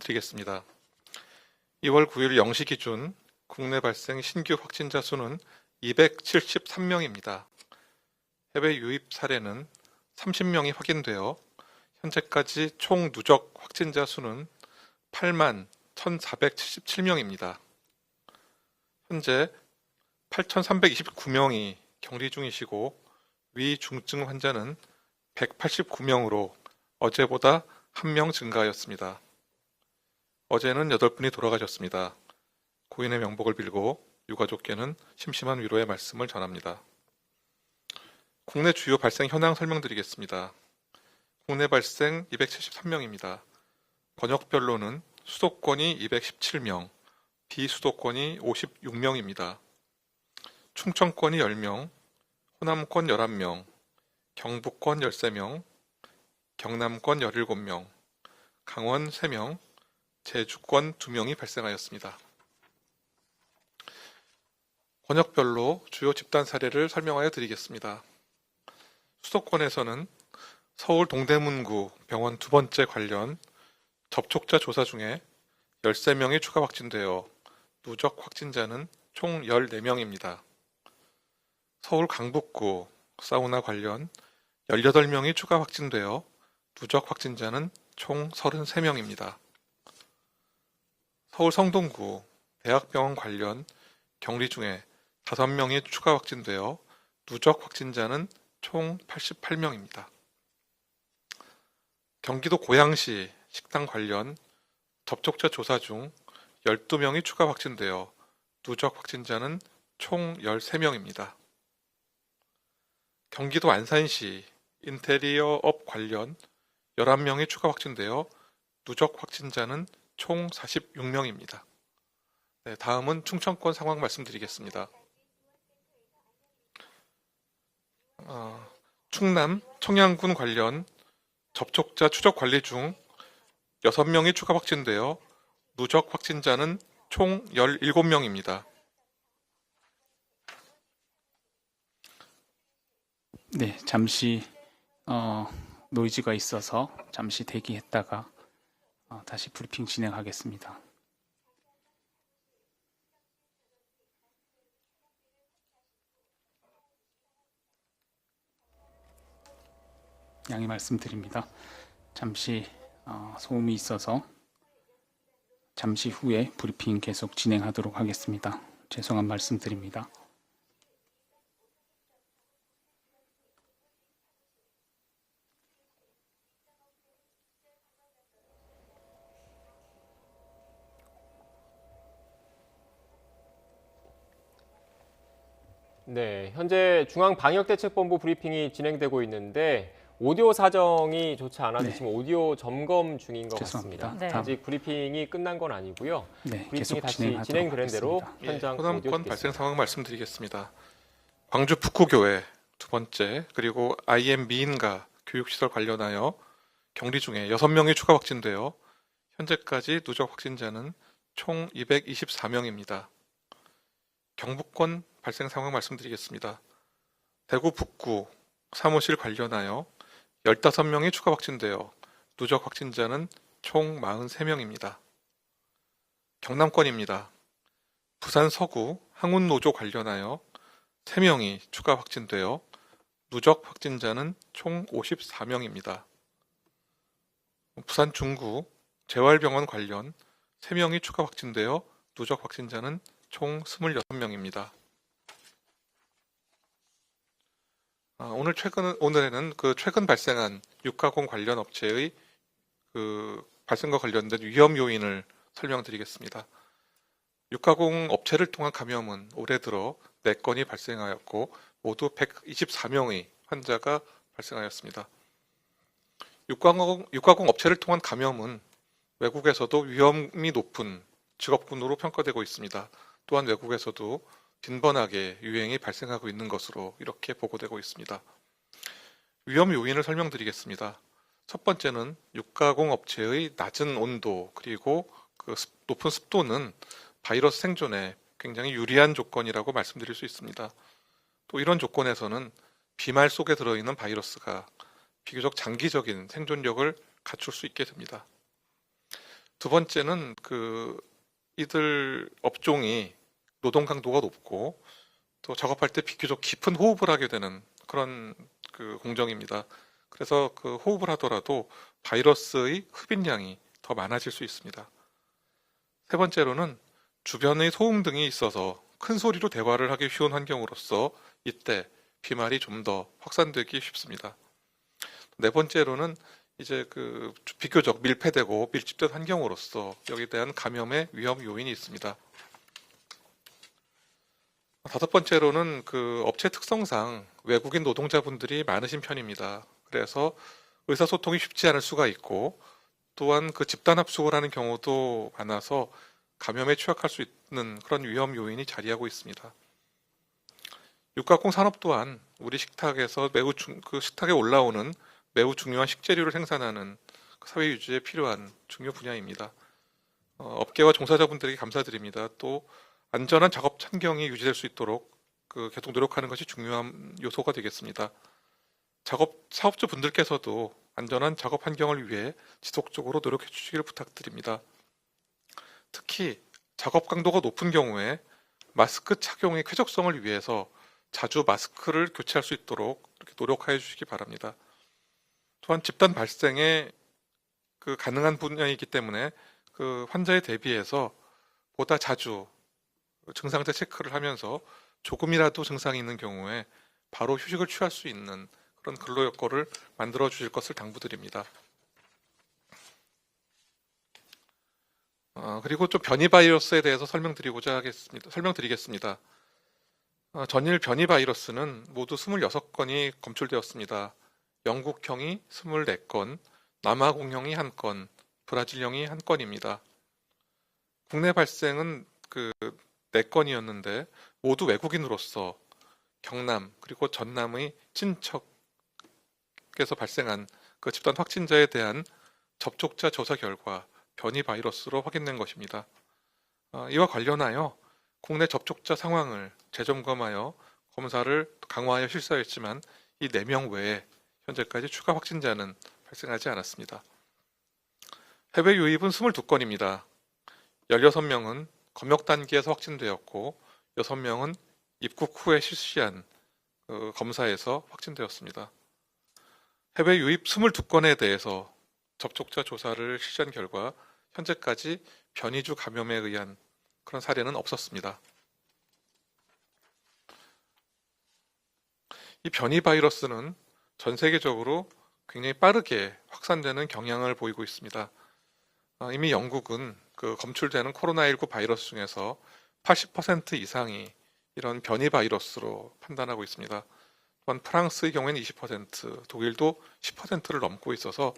말씀드리겠습니다. 2월 9일 0시 기준 국내 발생 신규 확진자 수는 273명입니다. 해외 유입 사례는 30명이 확인되어 현재까지 총 누적 확진자 수는 8만 1,477명입니다. 현재 8,329명이 격리 중이시고 위중증 환자는 189명으로 어제보다 1명 증가하였습니다. 어제는 8분이 돌아가셨습니다. 고인의 명복을 빌고 유가족께는 심심한 위로의 말씀을 전합니다. 국내 주요 발생 현황 설명드리겠습니다. 국내 발생 273명입니다. 번역별로는 수도권이 217명, 비수도권이 56명입니다. 충청권이 10명, 호남권 11명, 경북권 13명, 경남권 17명, 강원 3명, 제주권 2명이 발생하였습니다. 권역별로 주요 집단 사례를 설명하여 드리겠습니다. 수도권에서는 서울 동대문구 병원 2번째 관련 접촉자 조사 중에 13명이 추가 확진되어 누적 확진자는 총 14명입니다. 서울 강북구 사우나 관련 18명이 추가 확진되어 누적 확진자는 총 33명입니다. 서울 성동구 대학병원 관련 격리 중에 5명이 추가 확진되어 누적 확진자는 총 88명입니다. 경기도 고양시 식당 관련 접촉자 조사 중 12명이 추가 확진되어 누적 확진자는 총 13명입니다. 경기도 안산시 인테리어업 관련 11명이 추가 확진되어 누적 확진자는 총 46명입니다. 네, 다음은 충청권 상황 말씀드리겠습니다. 충남 청양군 관련 접촉자 추적 관리 중 6명이 추가 확진되어 누적 확진자는 총 17명입니다. 네, 잠시 노이즈가 있어서 잠시 대기했다가 다시 브리핑 진행하겠습니다. 양해 말씀드립니다. 잠시 소음이 있어서 잠시 후에 브리핑 계속 진행하도록 하겠습니다. 죄송한 말씀드립니다. 네, 현재 중앙방역대책본부 브리핑이 진행되고 있는데 오디오 사정이 좋지 않아서 네. 지금 오디오 점검 중인 것 죄송합니다. 같습니다. 네. 아직 브리핑이 끝난 건 아니고요. 네, 브리핑이 계속 다시 진행하도록 진행되는 대로 하겠습니다. 현장 오디오 호남권 듣겠습니다. 발생 상황 말씀드리겠습니다. 광주 북구교회 2번째, 그리고 IM 미인가 교육시설 관련하여 격리 중에 6명이 추가 확진되어 현재까지 누적 확진자는 총 224명입니다. 경북권 발생 상황 말씀드리겠습니다. 대구 북구 사무실 관련하여 15명이 추가 확진되어 누적 확진자는 총 43명입니다. 경남권입니다. 부산 서구 항운노조 관련하여 3명이 추가 확진되어 누적 확진자는 총 54명입니다. 부산 중구 재활병원 관련 3명이 추가 확진되어 누적 확진자는 총 26명입니다. 오늘에는 최근 발생한 육가공 관련 업체의 발생과 관련된 위험 요인을 설명드리겠습니다. 육가공 업체를 통한 감염은 올해 들어 4건이 발생하였고 모두 124명의 환자가 발생하였습니다. 육가공 업체를 통한 감염은 외국에서도 위험이 높은 직업군으로 평가되고 있습니다. 또한 외국에서도 빈번하게 유행이 발생하고 있는 것으로 이렇게 보고되고 있습니다. 위험 요인을 설명드리겠습니다. 첫 번째는 육가공 업체의 낮은 온도 그리고 높은 습도는 바이러스 생존에 굉장히 유리한 조건이라고 말씀드릴 수 있습니다. 또 이런 조건에서는 비말 속에 들어있는 바이러스가 비교적 장기적인 생존력을 갖출 수 있게 됩니다. 두 번째는 이들 업종이 노동 강도가 높고 또 작업할 때 비교적 깊은 호흡을 하게 되는 그런 공정입니다. 그래서 호흡을 하더라도 바이러스의 흡입량이 더 많아질 수 있습니다. 세 번째로는 주변의 소음 등이 있어서 큰 소리로 대화를 하기 쉬운 환경으로서 이때 비말이 좀 더 확산되기 쉽습니다. 네 번째로는 이제 비교적 밀폐되고 밀집된 환경으로서 여기에 대한 감염의 위험 요인이 있습니다. 다섯 번째로는 업체 특성상 외국인 노동자분들이 많으신 편입니다. 그래서 의사소통이 쉽지 않을 수가 있고 또한 집단 합숙을 하는 경우도 많아서 감염에 취약할 수 있는 그런 위험 요인이 자리하고 있습니다. 육가공 산업 또한 우리 식탁에서 식탁에 올라오는 매우 중요한 식재료를 생산하는 사회 유지에 필요한 중요 분야입니다. 업계와 종사자분들에게 감사드립니다. 또 안전한 작업 환경이 유지될 수 있도록 계속 노력하는 것이 중요한 요소가 되겠습니다. 사업주 분들께서도 안전한 작업 환경을 위해 지속적으로 노력해 주시기를 부탁드립니다. 특히 작업 강도가 높은 경우에 마스크 착용의 쾌적성을 위해서 자주 마스크를 교체할 수 있도록 이렇게 노력해 주시기 바랍니다. 또한 집단 발생에 가능한 분야이기 때문에 환자에 대비해서 보다 자주 증상자 체크를 하면서 조금이라도 증상이 있는 경우에 바로 휴식을 취할 수 있는 그런 근로 여건을 만들어 주실 것을 당부드립니다. 그리고 좀 변이 바이러스에 대해서 설명드리겠습니다. 전일 변이 바이러스는 모두 26건이 검출되었습니다. 영국형이 24건, 남아공형이 1건, 브라질형이 1건입니다. 국내 발생은 4건이었는데 모두 외국인으로서 경남 그리고 전남의 친척에서 발생한 집단 확진자에 대한 접촉자 조사 결과 변이 바이러스로 확인된 것입니다. 이와 관련하여 국내 접촉자 상황을 재점검하여 검사를 강화하여 실시하였지만 이 4명 외에 현재까지 추가 확진자는 발생하지 않았습니다. 해외 유입은 22건입니다. 16명은 검역 단계에서 확진되었고 6명은 입국 후에 실시한 검사에서 확진되었습니다. 해외 유입 22건에 대해서 접촉자 조사를 실시한 결과 현재까지 변이주 감염에 의한 그런 사례는 없었습니다. 이 변이 바이러스는 전 세계적으로 굉장히 빠르게 확산되는 경향을 보이고 있습니다. 이미 영국은 검출되는 코로나19 바이러스 중에서 80% 이상이 이런 변이 바이러스로 판단하고 있습니다. 또한 프랑스의 경우에는 20%, 독일도 10%를 넘고 있어서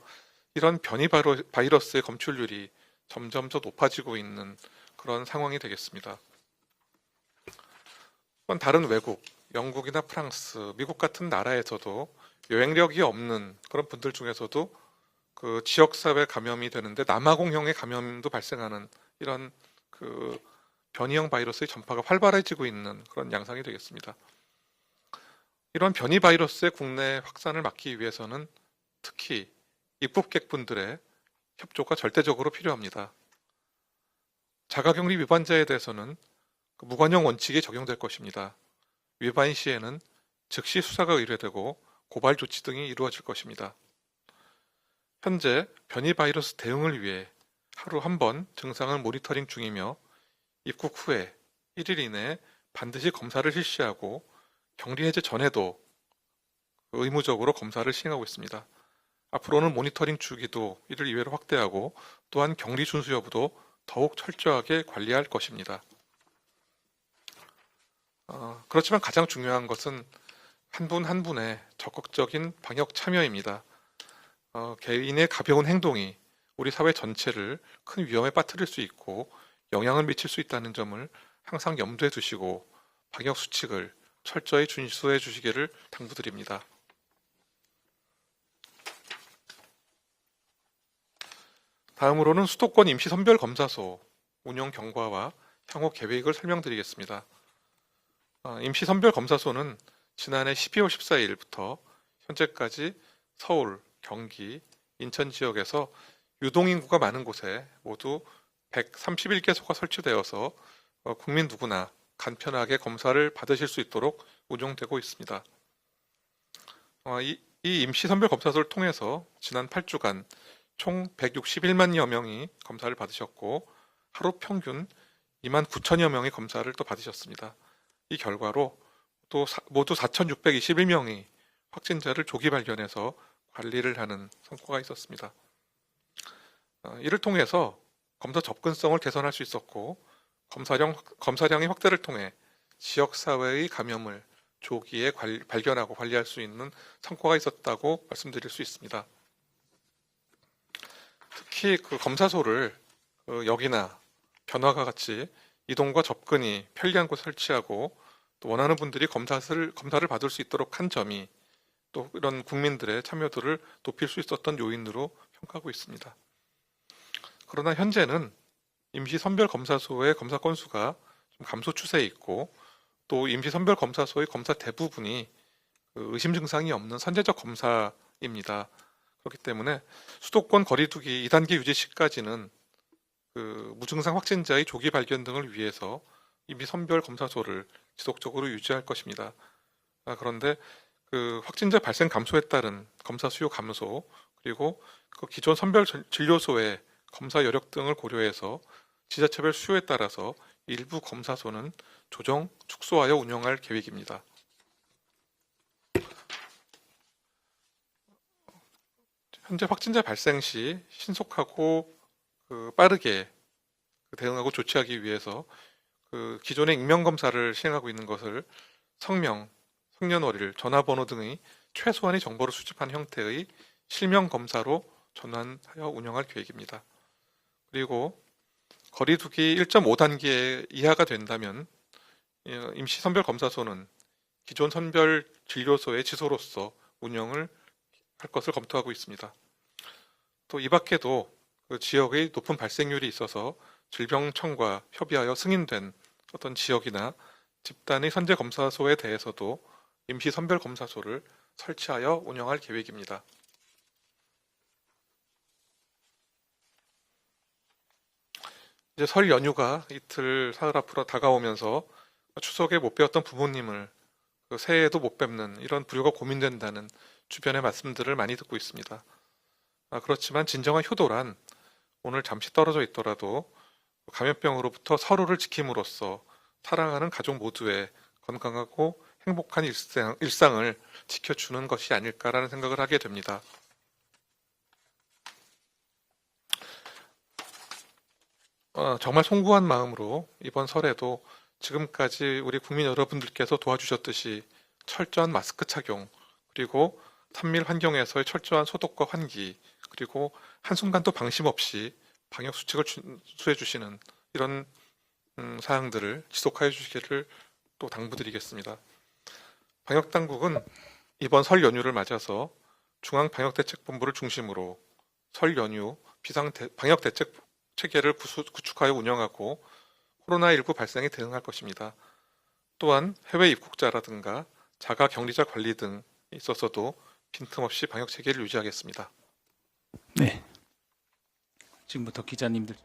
이런 변이 바이러스의 검출률이 점점 더 높아지고 있는 그런 상황이 되겠습니다. 또한 다른 외국, 영국이나 프랑스, 미국 같은 나라에서도 여행력이 없는 그런 분들 중에서도 지역사회 감염이 되는데 남아공형의 감염도 발생하는 이런 변이형 바이러스의 전파가 활발해지고 있는 그런 양상이 되겠습니다. 이런 변이 바이러스의 국내 확산을 막기 위해서는 특히 입국객분들의 협조가 절대적으로 필요합니다. 자가격리 위반자에 대해서는 무관용 원칙이 적용될 것입니다. 위반 시에는 즉시 수사가 의뢰되고 고발 조치 등이 이루어질 것입니다. 현재 변이 바이러스 대응을 위해 하루 한 번 증상을 모니터링 중이며 입국 후에 1일 이내에 반드시 검사를 실시하고 격리 해제 전에도 의무적으로 검사를 시행하고 있습니다. 앞으로는 모니터링 주기도 이를 이외로 확대하고 또한 격리 준수 여부도 더욱 철저하게 관리할 것입니다. 그렇지만 가장 중요한 것은 한 분 한 분의 적극적인 방역 참여입니다. 개인의 가벼운 행동이 우리 사회 전체를 큰 위험에 빠뜨릴 수 있고 영향을 미칠 수 있다는 점을 항상 염두에 두시고 방역 수칙을 철저히 준수해 주시기를 당부드립니다. 다음으로는 수도권 임시선별검사소 운영 경과와 향후 계획을 설명드리겠습니다. 임시선별검사소는 지난해 12월 14일부터 현재까지 서울, 경기, 인천 지역에서 유동인구가 많은 곳에 모두 131개소가 설치되어서 국민 누구나 간편하게 검사를 받으실 수 있도록 운영되고 있습니다. 이 임시선별검사소를 통해서 지난 8주간 총 161만여 명이 검사를 받으셨고 하루 평균 2만 9천여 명이 검사를 또 받으셨습니다. 이 결과로 또 모두 4,621명이 확진자를 조기 발견해서 관리를 하는 성과가 있었습니다. 이를 통해서 검사 접근성을 개선할 수 있었고 검사량의 확대를 통해 지역사회의 감염을 조기에 발견하고 관리할 수 있는 성과가 있었다고 말씀드릴 수 있습니다. 특히 그 검사소를 역이나 변화와 같이 이동과 접근이 편리한 곳에 설치하고 또 원하는 분들이 검사를 받을 수 있도록 한 점이 또 이런 국민들의 참여도를 높일 수 있었던 요인으로 평가하고 있습니다. 그러나 현재는 임시선별검사소의 검사 건수가 좀 감소 추세에 있고 또 임시선별검사소의 검사 대부분이 의심 증상이 없는 선제적 검사입니다. 그렇기 때문에 수도권 거리두기 2단계 유지 시까지는 무증상 확진자의 조기 발견 등을 위해서 임시선별검사소를 지속적으로 유지할 것입니다. 그런데 확진자 발생 감소에 따른 검사 수요 감소 그리고 기존 선별 진료소의 검사 여력 등을 고려해서 지자체별 수요에 따라서 일부 검사소는 조정, 축소하여 운영할 계획입니다. 현재 확진자 발생 시 신속하고 빠르게 대응하고 조치하기 위해서 기존의 익명검사를 시행하고 있는 것을 성명, 생년월일, 전화번호 등의 최소한의 정보를 수집한 형태의 실명검사로 전환하여 운영할 계획입니다. 그리고 거리두기 1.5단계 이하가 된다면 임시선별검사소는 기존 선별진료소의 지소로서 운영을 할 것을 검토하고 있습니다. 또 이 밖에도 지역의 높은 발생률이 있어서 질병청과 협의하여 승인된 어떤 지역이나 집단의 선제검사소에 대해서도 임시선별검사소를 설치하여 운영할 계획입니다. 이제 설 연휴가 이틀 사흘 앞으로 다가오면서 추석에 못 뵈었던 부모님을 새해에도 못 뵙는 이런 불효가 고민된다는 주변의 말씀들을 많이 듣고 있습니다. 그렇지만 진정한 효도란 오늘 잠시 떨어져 있더라도 감염병으로부터 서로를 지킴으로써 사랑하는 가족 모두의 건강하고 행복한 일상을 지켜주는 것이 아닐까라는 생각을 하게 됩니다. 정말 송구한 마음으로 이번 설에도 지금까지 우리 국민 여러분들께서 도와주셨듯이 철저한 마스크 착용, 그리고 산밀 환경에서의 철저한 소독과 환기, 그리고 한순간도 방심 없이 방역 수칙을 준수해 주시는 이런 사항들을 지속하여 주시기를 또 당부드리겠습니다. 방역당국은 이번 설 연휴를 맞아서 중앙방역대책본부를 중심으로 설 연휴 방역대책 체계를 구축하여 운영하고 코로나19 발생에 대응할 것입니다. 또한 해외 입국자라든가 자가 격리자 관리 등에 있어서도 빈틈없이 방역 체계를 유지하겠습니다. 네. 지금부터 기자님들